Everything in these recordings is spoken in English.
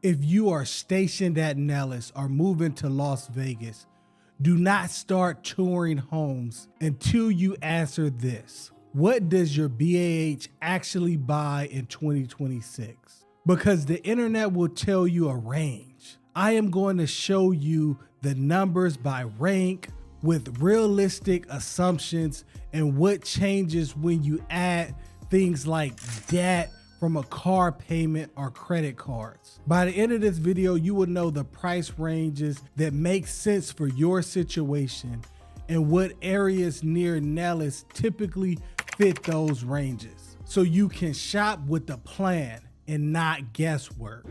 If you are stationed at Nellis or moving to Las Vegas, do not start touring homes until you answer this. What does your BAH actually buy in 2026? Because the internet will tell you a range. I am going to show you the numbers by rank with realistic assumptions and what changes when you add things like debt from a car payment or credit cards. By the end of this video, you will know the price ranges that make sense for your situation and what areas near Nellis typically fit those ranges, so you can shop with a plan and not guesswork.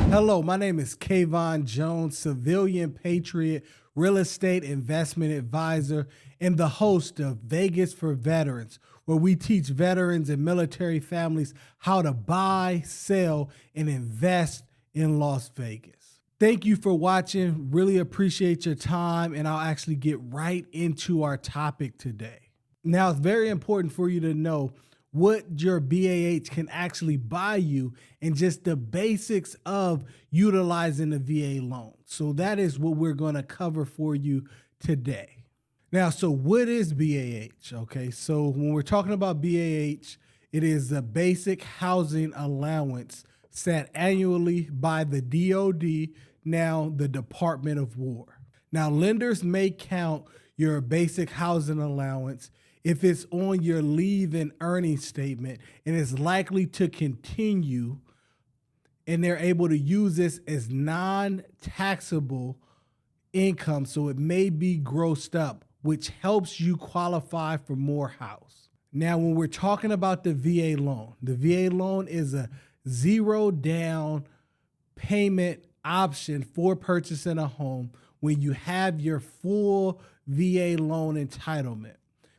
Hello, my name is Kayvon Jones, civilian patriot, real estate investment advisor, and the host of Vegas for Veterans, where we teach veterans and military families how to buy, sell, and invest in Las Vegas. Thank you for watching. Really appreciate your time, and I'll actually get right into our topic today. Now, it's very important for you to know what your BAH can actually buy you and just the basics of utilizing the VA loan. So that is what we're going to cover for you today. Now, so what is BAH? Okay, so when we're talking about BAH, it is the basic housing allowance set annually by the DOD, now the Department of War. Now, lenders may count your basic housing allowance if it's on your leave and earnings statement and is likely to continue, and they're able to use this as non-taxable income, so it may be grossed up, which helps you qualify for more house. Now, when we're talking about the VA loan is a zero down payment option for purchasing a home when you have your full VA loan entitlement.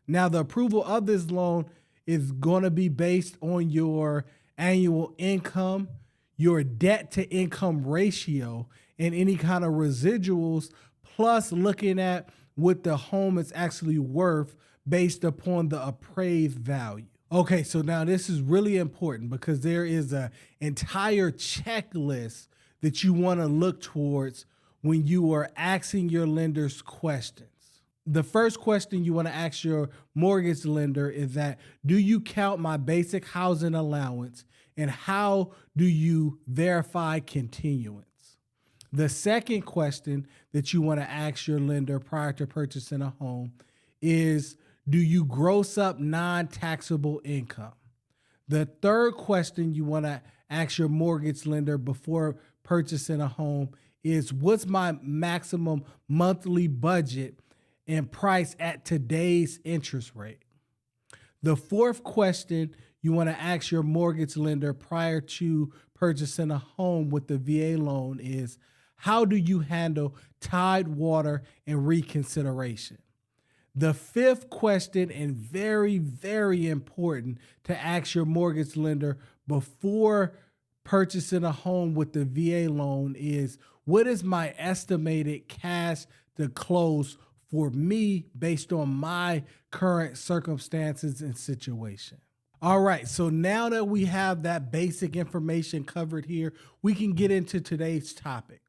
Now, the approval of this loan is going to be based on your annual income, your debt to income ratio, and any kind of residuals, plus looking at what the home is actually worth based upon the appraised value. Okay, so now this is really important because there is an entire checklist that you want to look towards when you are asking your lenders questions. The first question you want to ask your mortgage lender is that, do you count my basic housing allowance, and how do you verify continuance? The second question that you want to ask your lender prior to purchasing a home is, do you gross up non-taxable income? The third question you want to ask your mortgage lender before purchasing a home is, what's my maximum monthly budget and price at today's interest rate? The fourth question you want to ask your mortgage lender prior to purchasing a home with the VA loan is, how do you handle tide water and reconsideration? The fifth question, and very, very important to ask your mortgage lender before purchasing a home with the VA loan, is, what is my estimated cash to close for me based on my current circumstances and situation? All right, so now that we have that basic information covered here, we can get into today's topic.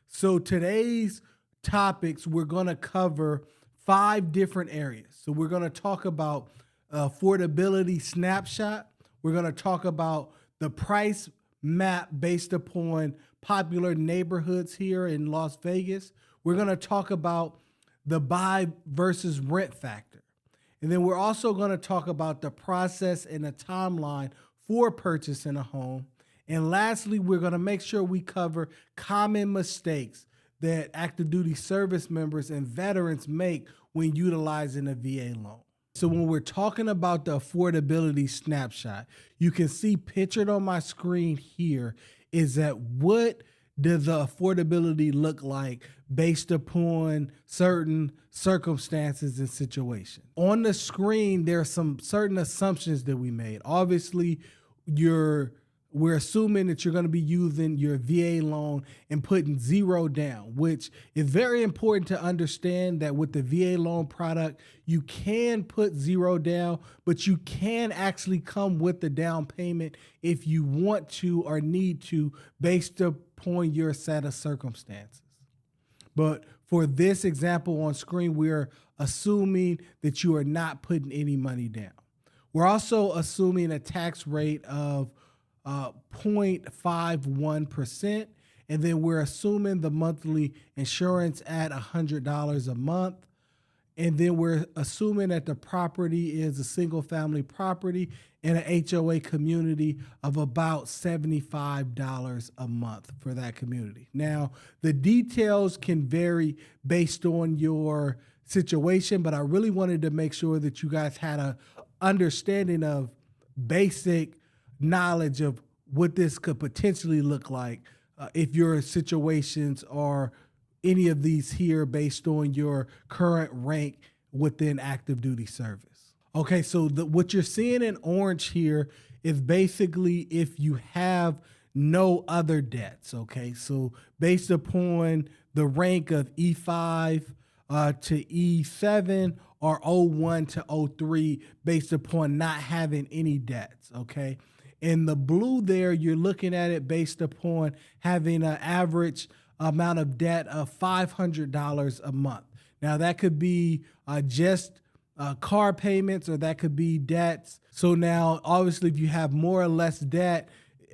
So today's topics, we're going to cover 5 different areas. So we're going to talk about affordability snapshot. We're going to talk about the price map based upon popular neighborhoods here in Las Vegas. We're going to talk about the buy versus rent factor. And then we're also going to talk about the process and the timeline for purchasing a home. And lastly, we're going to make sure we cover common mistakes that active duty service members and veterans make when utilizing a VA loan. So when we're talking about the affordability snapshot, you can see pictured on my screen here is that what does the affordability look like based upon certain circumstances and situations. On the screen, there are some certain assumptions that we made. Obviously, your we're assuming that you're going to be using your VA loan and putting zero down, which is very important to understand that with the VA loan product, you can put zero down, but you can actually come with the down payment if you want to or need to based upon your set of circumstances. But for this example on screen, we're assuming that you are not putting any money down. We're also assuming a tax rate of 0.51%, and then we're assuming the monthly insurance at $100 a month. And then we're assuming that the property is a single family property in an HOA community of about $75 a month for that community. Now, the details can vary based on your situation, but I really wanted to make sure that you guys had a understanding of basic knowledge of what this could potentially look like if your situations are any of these here based on your current rank within active duty service. Okay, so what you're seeing in orange here is basically if you have no other debts, okay? So based upon the rank of E5 to E7 or O1 to O3 based upon not having any debts, okay? In the blue there, you're looking at it based upon having an average amount of debt of $500 a month. Now that could be just car payments, or that could be debts. So now obviously if you have more or less debt,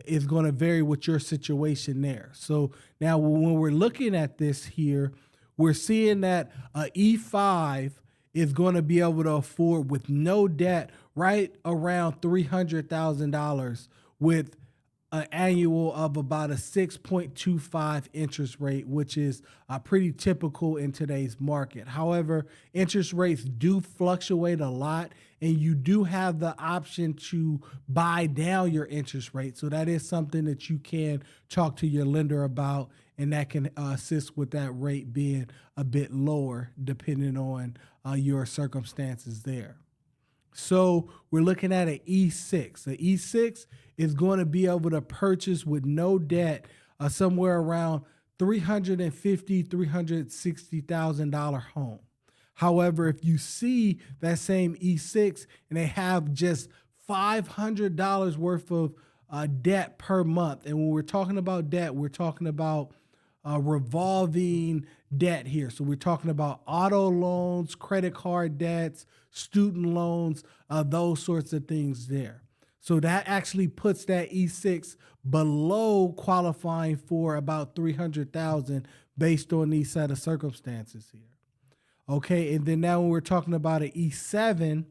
it's going to vary with your situation there. So now when we're looking at this here, we're seeing that E5 is going to be able to afford with no debt right around $300,000 with an annual of about a 6.25 interest rate, which is pretty typical in today's market. However, interest rates do fluctuate a lot, and you do have the option to buy down your interest rate. So that is something that you can talk to your lender about, and that can assist with that rate being a bit lower depending on your circumstances there. So we're looking at an E6. The E6 is going to be able to purchase with no debt somewhere around $350,000, $360,000 home. However, if you see that same E6 and they have just $500 worth of debt per month, and when we're talking about debt, we're talking about revolving debt here. So we're talking about auto loans, credit card debts, student loans, those sorts of things there. So that actually puts that E6 below qualifying for about $300,000 based on these set of circumstances here. Okay, and then now when we're talking about an E7,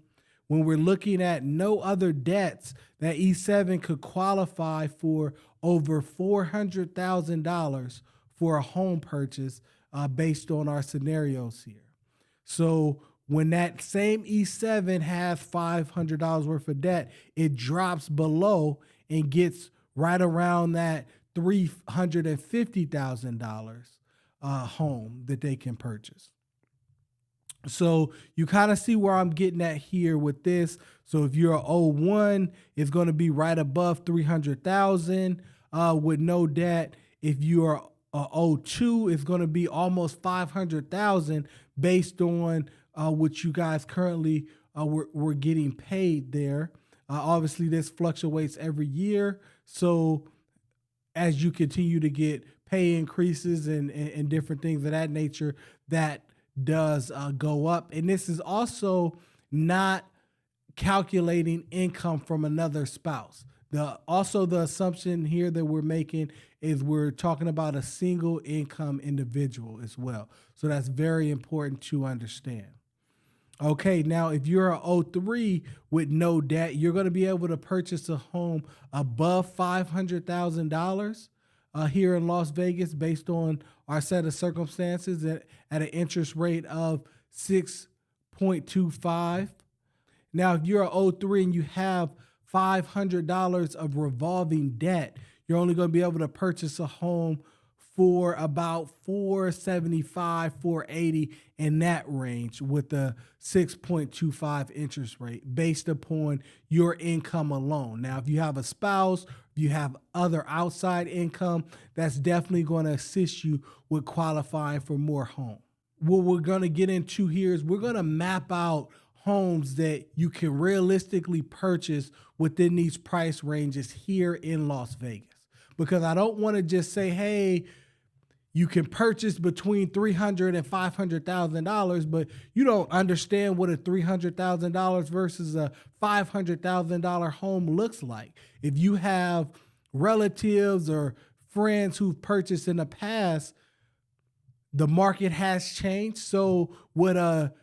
when we're looking at no other debts, that E7 could qualify for over $400,000 for a home purchase based on our scenarios here. So when that same E7 has $500 worth of debt, it drops below and gets right around that $350,000 home that they can purchase. So you kind of see where I'm getting at here with this. So if you're an O1, it's going to be right above $300,000 with no debt. If you're a O2, it's going to be almost $500,000 based on what you guys currently were getting paid there. Obviously, this fluctuates every year. So as you continue to get pay increases and different things of that nature, that does go up. And this is also not calculating income from another spouse. The assumption here that we're making is we're talking about a single income individual as well. So that's very important to understand. Okay, now if you're an O3 with no debt, you're going to be able to purchase a home above $500,000 here in Las Vegas based on our set of circumstances at an interest rate of 6.25. Now, if you're an O3 and you have $500 of revolving debt, you're only going to be able to purchase a home for about 475, 480 in that range with a 6.25 interest rate based upon your income alone. Now, if you have a spouse, if you have other outside income, that's definitely going to assist you with qualifying for more home. What we're going to get into here is we're going to map out homes that you can realistically purchase within these price ranges here in Las Vegas. Because I don't want to just say, hey, you can purchase between $300,000 and $500,000, but you don't understand what a $300,000 versus a $500,000 home looks like. If you have relatives or friends who've purchased in the past, the market has changed. So what a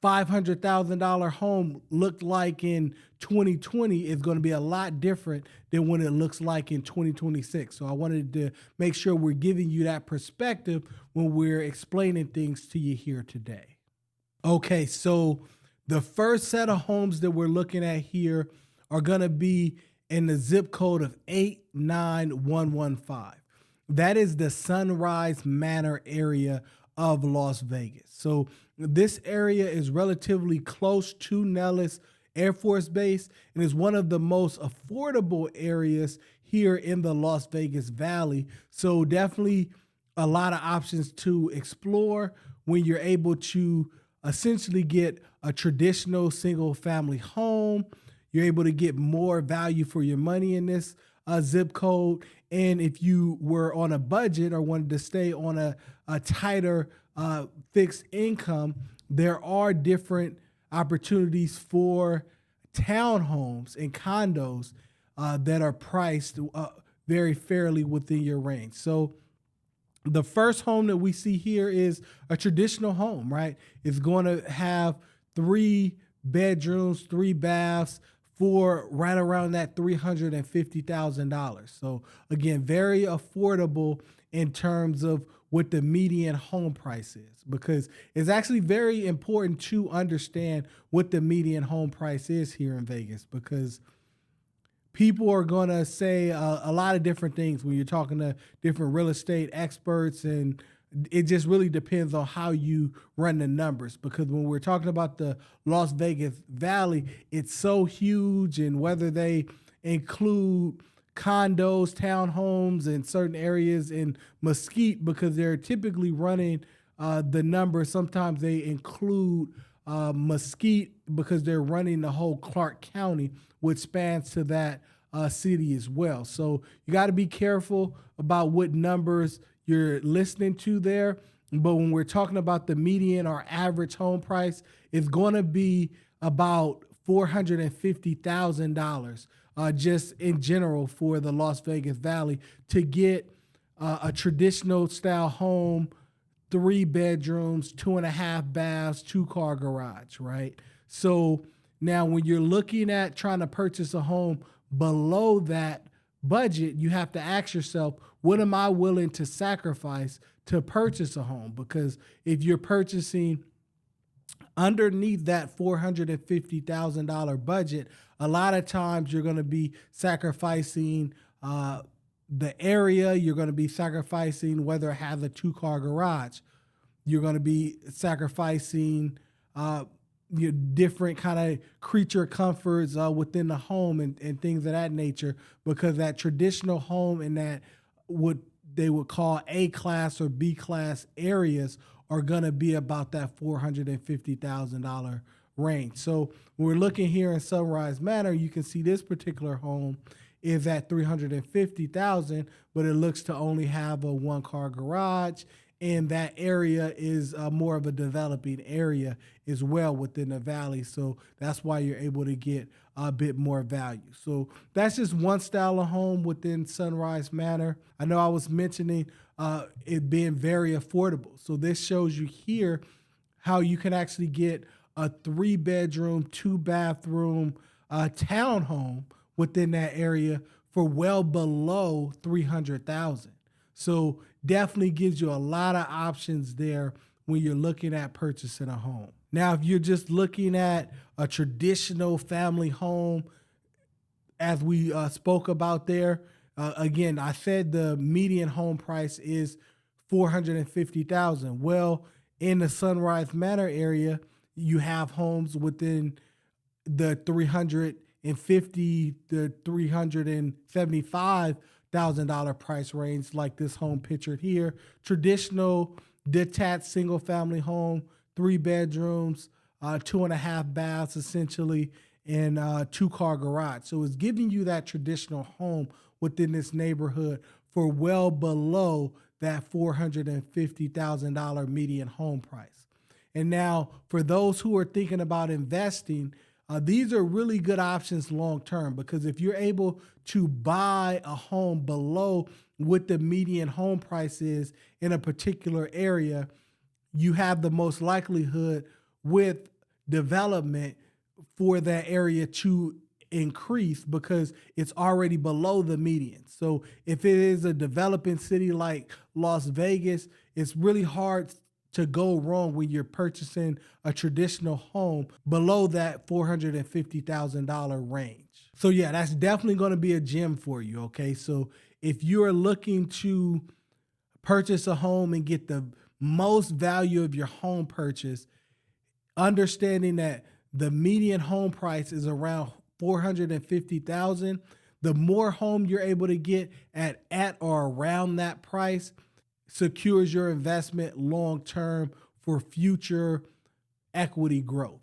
$500,000 home looked like in 2020 is going to be a lot different than what it looks like in 2026. So I wanted to make sure we're giving you that perspective when we're explaining things to you here today. Okay, so the first set of homes that we're looking at here are going to be in the zip code of 89115. That is the Sunrise Manor area of Las Vegas. So this area is relatively close to Nellis Air Force Base and is one of the most affordable areas here in the Las Vegas Valley. So definitely a lot of options to explore when you're able to essentially get a traditional single family home. You're able to get more value for your money in this zip code. And if you were on a budget or wanted to stay on a tighter fixed income, there are different opportunities for townhomes and condos that are priced very fairly within your range. So the first home that we see here is a traditional home, right? It's going to have 3 bedrooms, 3 baths for right around that $350,000. So again, very affordable in terms of what the median home price is, because it's actually very important to understand what the median home price is here in Vegas, because people are going to say a lot of different things when you're talking to different real estate experts, and it just really depends on how you run the numbers, because when we're talking about the Las Vegas Valley, it's so huge, and whether they include condos, townhomes in certain areas in Mesquite, because they're typically running the number. Sometimes they include Mesquite because they're running the whole Clark County, which spans to that city as well. So you got to be careful about what numbers you're listening to there. But when we're talking about the median or average home price, it's going to be about $450,000 just in general for the Las Vegas Valley to get a traditional style home, 3 bedrooms, 2.5 baths, 2-car garage, right? So now when you're looking at trying to purchase a home below that budget, you have to ask yourself, what am I willing to sacrifice to purchase a home? Because if you're purchasing underneath that $450,000 budget, a lot of times you're going to be sacrificing the area. You're going to be sacrificing whether it has a 2-car garage. You're going to be sacrificing your different kind of creature comforts within the home and things of that nature, because that traditional home in that what they would call A-class or B-class areas are going to be about that $450,000 range. So when we're looking here in Sunrise Manor, you can see this particular home is at $350,000, but it looks to only have a 1-car garage, and that area is more of a developing area as well within the valley. So that's why you're able to get a bit more value. So that's just one style of home within Sunrise Manor. I know I was mentioning it being very affordable. So this shows you here how you can actually get a 3-bedroom, 2-bathroom townhome within that area for well below $300,000. So definitely gives you a lot of options there when you're looking at purchasing a home. Now, if you're just looking at a traditional family home, as we spoke about there, Again, I said the median home price is 450,000. Well, in the Sunrise Manor area, you have homes within the 350 to $375,000 price range, like this home pictured here. Traditional detached single family home, 3 bedrooms, 2.5 baths essentially, and 2-car garage. So it's giving you that traditional home within this neighborhood for well below that $450,000 median home price. And now, for those who are thinking about investing, these are really good options long term, because if you're able to buy a home below what the median home price is in a particular area, you have the most likelihood with development for that area to increase because it's already below the median. So if it is a developing city like Las Vegas, it's really hard to go wrong when you're purchasing a traditional home below that $450,000 range. So yeah, that's definitely going to be a gem for you. Okay. So if you're looking to purchase a home and get the most value of your home purchase, understanding that the median home price is around 450,000, the more home you're able to get at or around that price secures your investment long term for future equity growth.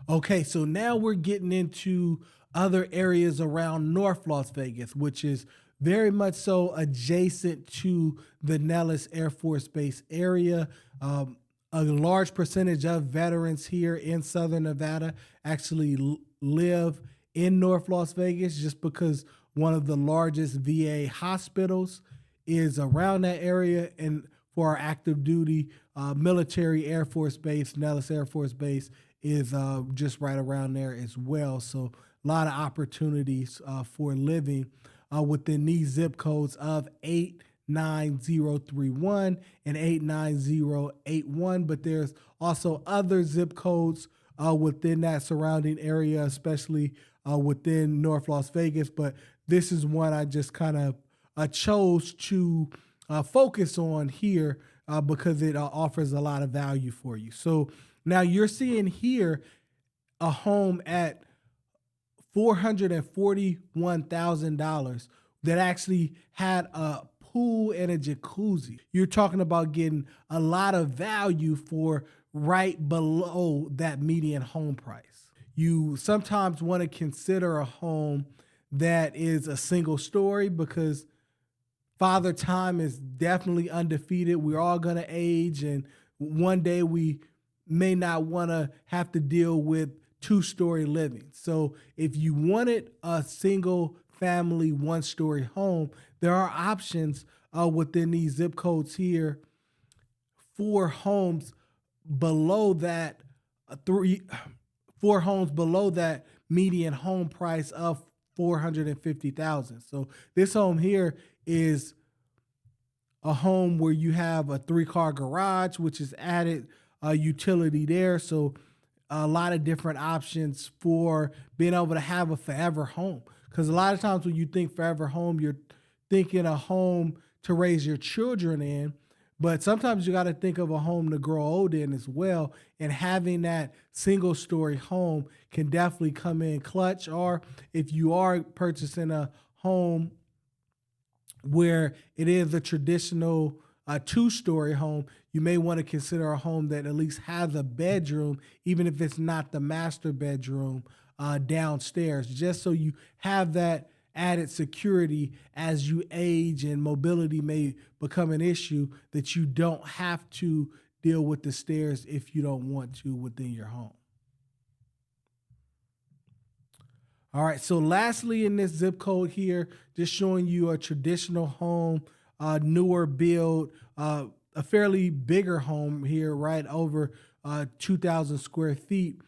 Okay, so now we're getting into other areas around North Las Vegas, which is very much so adjacent to the Nellis Air Force Base area. A large percentage of veterans here in Southern Nevada actually live in North Las Vegas, just because one of the largest VA hospitals is around that area. And for our active duty military Air Force Base, Nellis Air Force Base is just right around there as well. So a lot of opportunities for living within these zip codes of 89031 and 89081. But there's also other zip codes within that surrounding area, especially within North Las Vegas. But this is one I just kind of chose to focus on here because it offers a lot of value for you. So now you're seeing here a home at $441,000 that actually had a pool and a jacuzzi. You're talking about getting a lot of value for right below that median home price. You sometimes want to consider a home that is a single story because Father Time is definitely undefeated. We're all going to age, and one day we may not want to have to deal with 2-story living. So if you wanted a single family 1-story home, there are options within these zip codes here for homes below that median home price of $450,000. So this home here is a home where you have a 3-car garage, which is added utility there. So a lot of different options for being able to have a forever home. Because a lot of times when you think forever home, you're thinking a home to raise your children in. But sometimes you got to think of a home to grow old in as well. And having that single-story home can definitely come in clutch. Or if you are purchasing a home where it is a traditional 2-story home, you may want to consider a home that at least has a bedroom, even if it's not the master bedroom downstairs, just so you have that added security as you age and mobility may become an issue, that you don't have to deal with the stairs if you don't want to within your home. All right, so lastly in this zip code here, just showing you a traditional home, newer build, a fairly bigger home here, right over 2,000 square feet,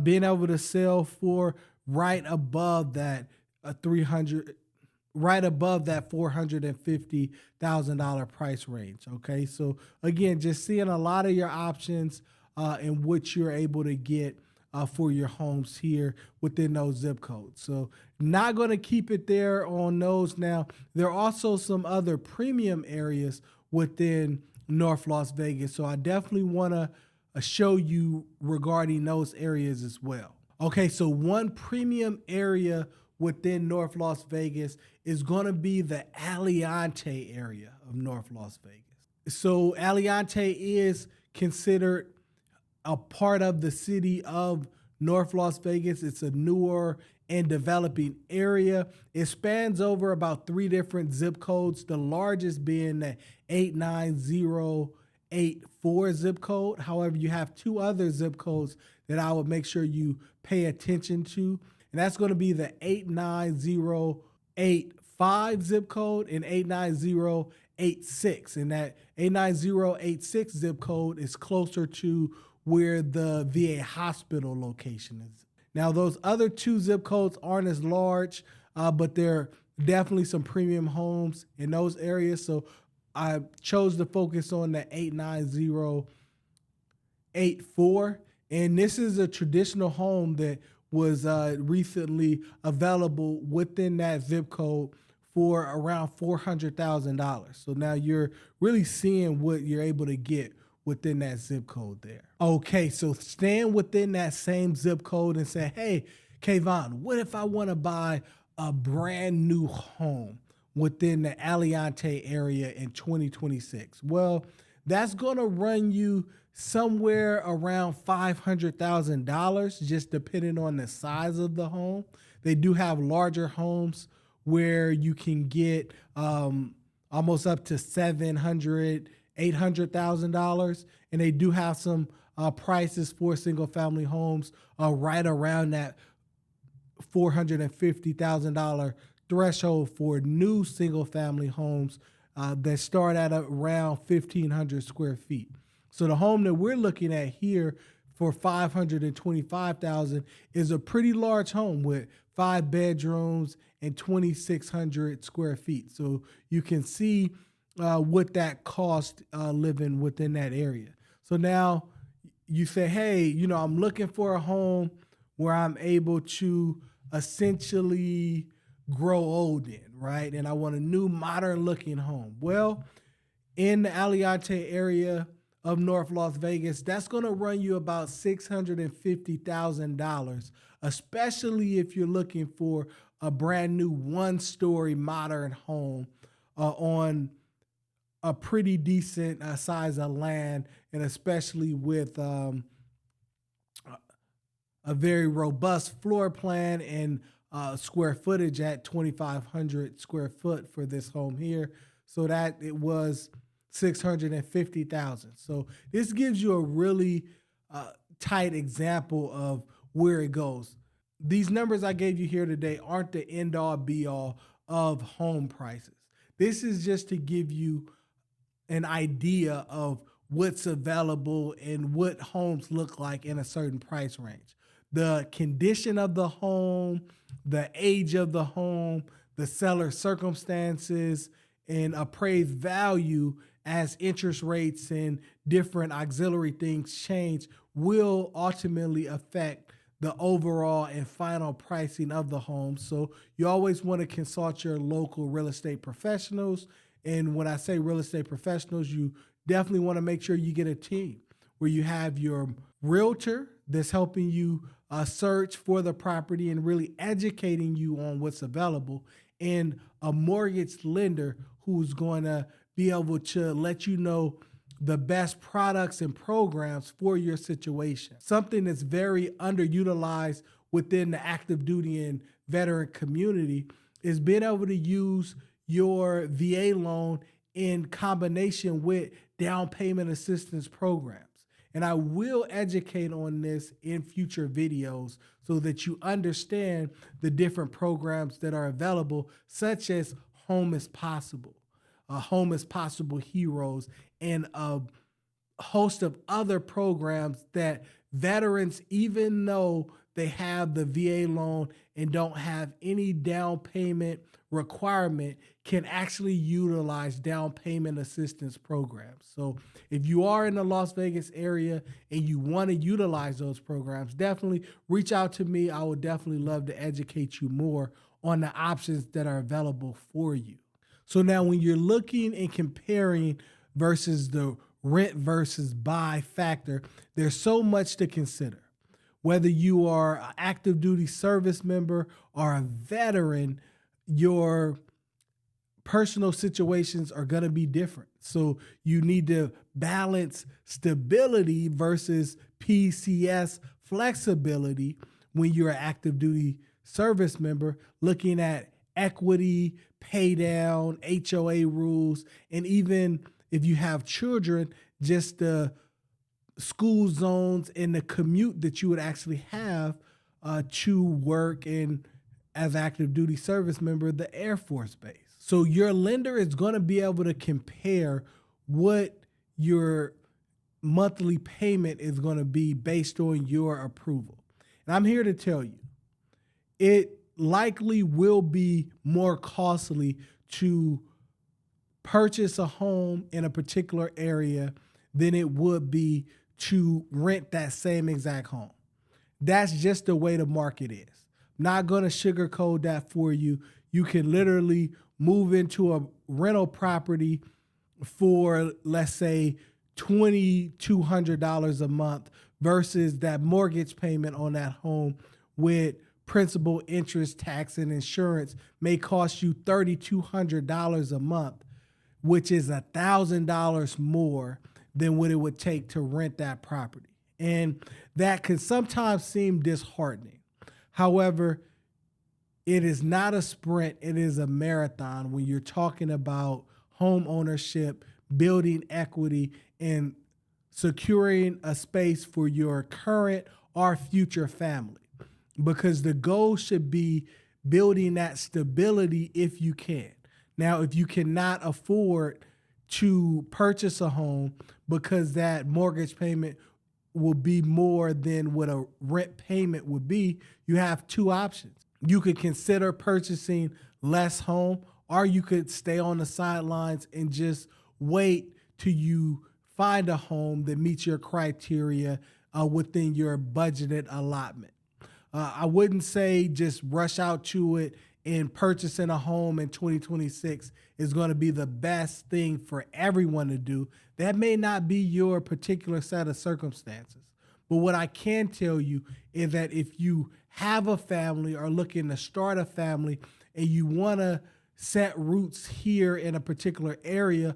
being able to sell for right above that $450,000 price range. Okay, so again, just seeing a lot of your options and what you're able to get for your homes here within those zip codes. So not going to keep it there on those. Now, there are also some other premium areas within North Las Vegas. So I definitely want to show you regarding those areas as well. Okay, so one premium area within North Las Vegas is going to be the Aliante area of North Las Vegas. So Aliante is considered a part of the city of North Las Vegas. It's a newer and developing area. It spans over about 3 different zip codes, the largest being the 89084 zip code. However, you have 2 other zip codes that I would make sure you pay attention to. And that's going to be the 89085 zip code and 89086. And that 89086 zip code is closer to where the VA hospital location is. Now, those other 2 zip codes aren't as large, but there are definitely some premium homes in those areas. So I chose to focus on the 89084. And this is a traditional home that was recently available within that zip code for around $400,000. So now you're really seeing what you're able to get within that zip code there. Okay, so staying within that same zip code and say, hey, Kayvon, what if I want to buy a brand new home within the Aliante area in 2026? Well, that's going to run you somewhere around $500,000, just depending on the size of the home. They do have larger homes where you can get almost up to $700,000, $800,000, and they do have some prices for single family homes right around that $450,000 threshold for new single family homes that start at around 1,500 square feet. So the home that we're looking at here for $525,000 is a pretty large home with 5 bedrooms and 2,600 square feet. So you can see what that cost living within that area. So now you say, hey, you know, I'm looking for a home where I'm able to essentially grow old in, right? And I want a new modern looking home. Well, in the Aliante area of North Las Vegas, that's going to run you about $650,000, especially if you're looking for a brand new 1-story modern home on a pretty decent size of land, and especially with a very robust floor plan and square footage at 2,500 square foot for this home here. So that it was $650,000. So this gives you a really tight example of where it goes. These numbers I gave you here today aren't the end all be all of home prices. This is just to give you an idea of what's available and what homes look like in a certain price range. The condition of the home, the age of the home, the seller's circumstances, and appraised value as interest rates and different auxiliary things change will ultimately affect the overall and final pricing of the home. So you always want to consult your local real estate professionals. And when I say real estate professionals, you definitely want to make sure you get a team where you have your realtor that's helping you search for the property and really educating you on what's available, and a mortgage lender who's going to be able to let you know the best products and programs for your situation. Something that's very underutilized within the active duty and veteran community is being able to use your VA loan in combination with down payment assistance programs. And I will educate on this in future videos so that you understand the different programs that are available, such as Home is Possible, Home is Possible Heroes, and a host of other programs that veterans, even though they have the VA loan and don't have any down payment requirement can actually utilize down payment assistance programs. So if you are in the Las Vegas area and you want to utilize those programs, definitely reach out to me. I would definitely love to educate you more on the options that are available for you. So now when you're looking and comparing versus the rent versus buy factor, there's so much to consider. Whether you are an active duty service member or a veteran, your personal situations are going to be different. So you need to balance stability versus PCS flexibility when you're an active duty service member, looking at equity, pay down, HOA rules, and even if you have children, just the school zones and the commute that you would actually have to work in as active duty service member, the Air Force Base. So your lender is going to be able to compare what your monthly payment is going to be based on your approval. And I'm here to tell you, it likely will be more costly to purchase a home in a particular area than it would be to rent that same exact home. That's just the way the market is. Not going to sugarcoat that for you. You can literally move into a rental property for, let's say, $2,200 a month versus that mortgage payment on that home with principal, interest, tax, and insurance may cost you $3,200 a month, which is $1,000 more than what it would take to rent that property. And that can sometimes seem disheartening. However, it is not a sprint, it is a marathon when you're talking about home ownership, building equity, and securing a space for your current or future family. Because the goal should be building that stability if you can. Now, if you cannot afford to purchase a home because that mortgage payment will be more than what a rent payment would be, you have two options. You could consider purchasing less home, or you could stay on the sidelines and just wait till you find a home that meets your criteria within your budgeted allotment. I wouldn't say just rush out to it, and purchasing a home in 2026 is going to be the best thing for everyone to do. That may not be your particular set of circumstances. But what I can tell you is that if you have a family or looking to start a family and you want to set roots here in a particular area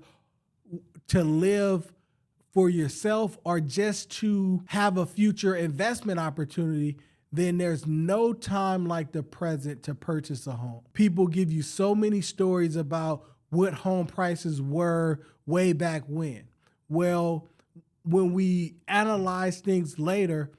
to live for yourself or just to have a future investment opportunity, then there's no time like the present to purchase a home. People give you so many stories about what home prices were way back when. Well, when we analyze things later,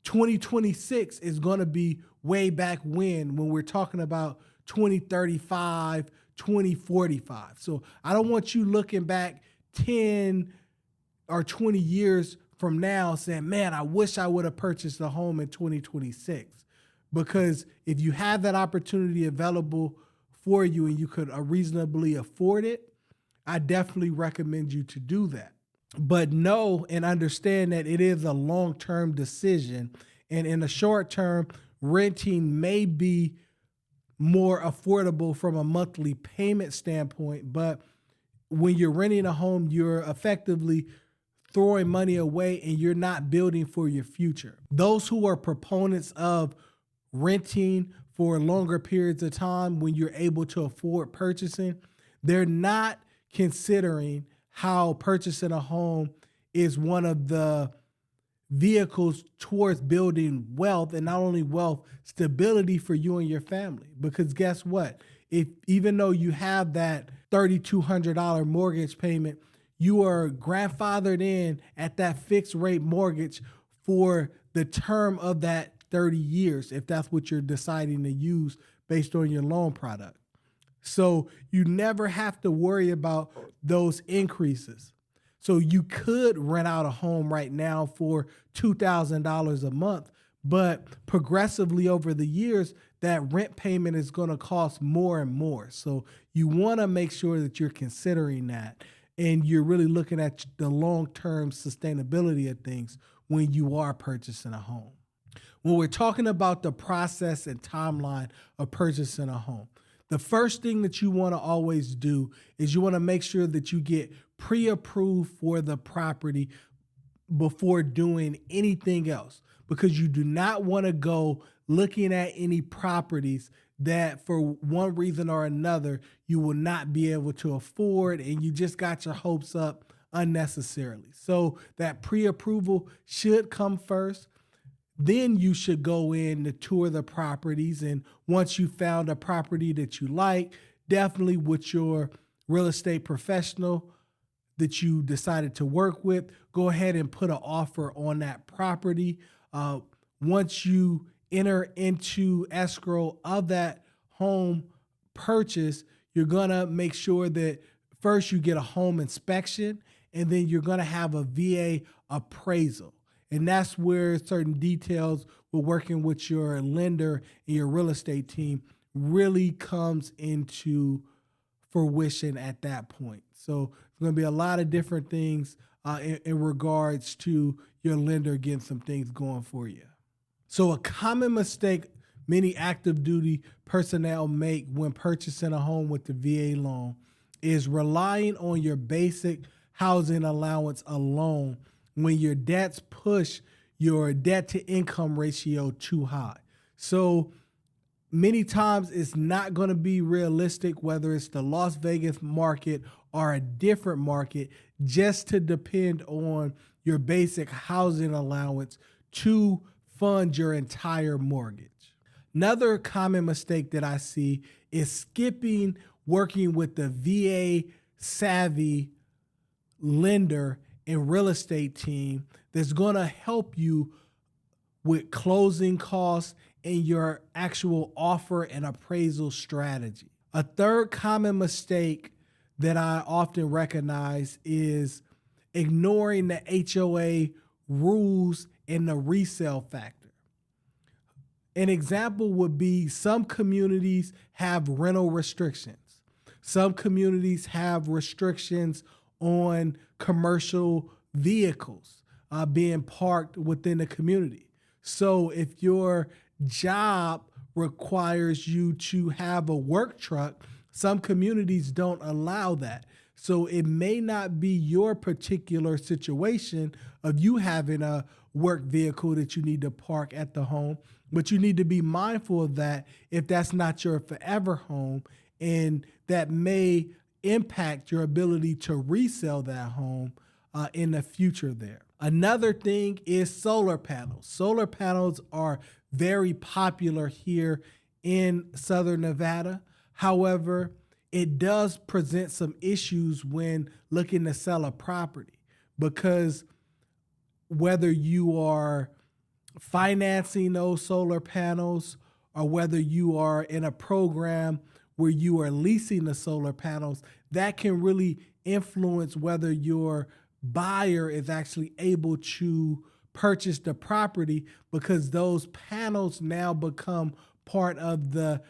2026 is going to be way back when we're talking about 2035, 2045. So I don't want you looking back 10 or 20 years from now saying, man, I wish I would have purchased a home in 2026. Because if you have that opportunity available for you and you could reasonably afford it, I definitely recommend you to do that. But know and understand that it is a long-term decision. And in the short term, renting may be more affordable from a monthly payment standpoint. But when you're renting a home, you're effectively throwing money away and you're not building for your future. Those who are proponents of renting for longer periods of time when you're able to afford purchasing, they're not considering how purchasing a home is one of the vehicles towards building wealth, and not only wealth, stability for you and your family. Because guess what? If even though you have that $3,200 mortgage payment, you are grandfathered in at that fixed rate mortgage for the term of that 30 years, if that's what you're deciding to use based on your loan product. So you never have to worry about those increases. So you could rent out a home right now for $2,000 a month, but progressively over the years, that rent payment is going to cost more and more. So you want to make sure that you're considering that and you're really looking at the long-term sustainability of things when you are purchasing a home. When we're talking about the process and timeline of purchasing a home, the first thing that you want to always do is you want to make sure that you get pre-approved for the property before doing anything else, because you do not want to go looking at any properties that for one reason or another you will not be able to afford and you just got your hopes up unnecessarily. So that pre-approval should come first. Then you should go in to tour the properties. And once you found a property that you like, definitely with your real estate professional that you decided to work with, go ahead and put an offer on that property. Once you enter into escrow of that home purchase, you're going to make sure that first you get a home inspection, and then you're going to have a VA appraisal. And that's where certain details with working with your lender and your real estate team really comes into fruition at that point. So there's going to be a lot of different things in regards to your lender getting some things going for you. So a common mistake many active duty personnel make when purchasing a home with the VA loan is relying on your basic housing allowance alone when your debts push your debt to income ratio too high. So many times it's not going to be realistic, whether it's the Las Vegas market or a different market, just to depend on your basic housing allowance to fund your entire mortgage. Another common mistake that I see is skipping working with the VA savvy lender and real estate team that's going to help you with closing costs and your actual offer and appraisal strategy. A third common mistake that I often recognize is ignoring the HOA rules and the resale factor. An example would be some communities have rental restrictions. Some communities have restrictions on commercial vehicles being parked within the community. So if your job requires you to have a work truck, some communities don't allow that. So it may not be your particular situation of you having a work vehicle that you need to park at the home, but you need to be mindful of that if that's not your forever home, and that may impact your ability to resell that home in the future there. Another thing is solar panels. Solar panels are very popular here in Southern Nevada. However, it does present some issues when looking to sell a property, because whether you are financing those solar panels or whether you are in a program where you are leasing the solar panels, that can really influence whether your buyer is actually able to purchase the property, because those panels now become part of the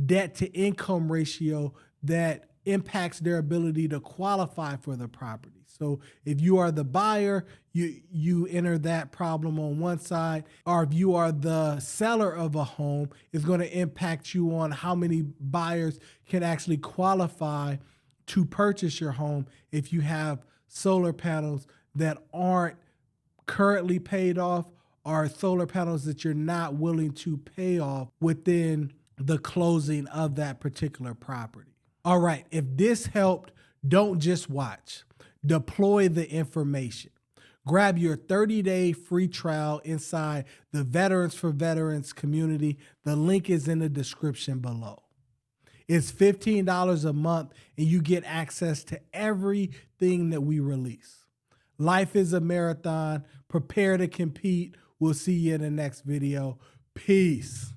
debt to income ratio that impacts their ability to qualify for the property. So if you are the buyer, you enter that problem on one side, or if you are the seller of a home, it's going to impact you on how many buyers can actually qualify to purchase your home if you have solar panels that aren't currently paid off, or solar panels that you're not willing to pay off within the closing of that particular property. All right, if this helped, don't just watch. Deploy the information. Grab your 30-day free trial inside the Veterans for Veterans community. The link is in the description below. It's $15 a month, and you get access to everything that we release. Life is a marathon. Prepare to compete. We'll see you in the next video. Peace.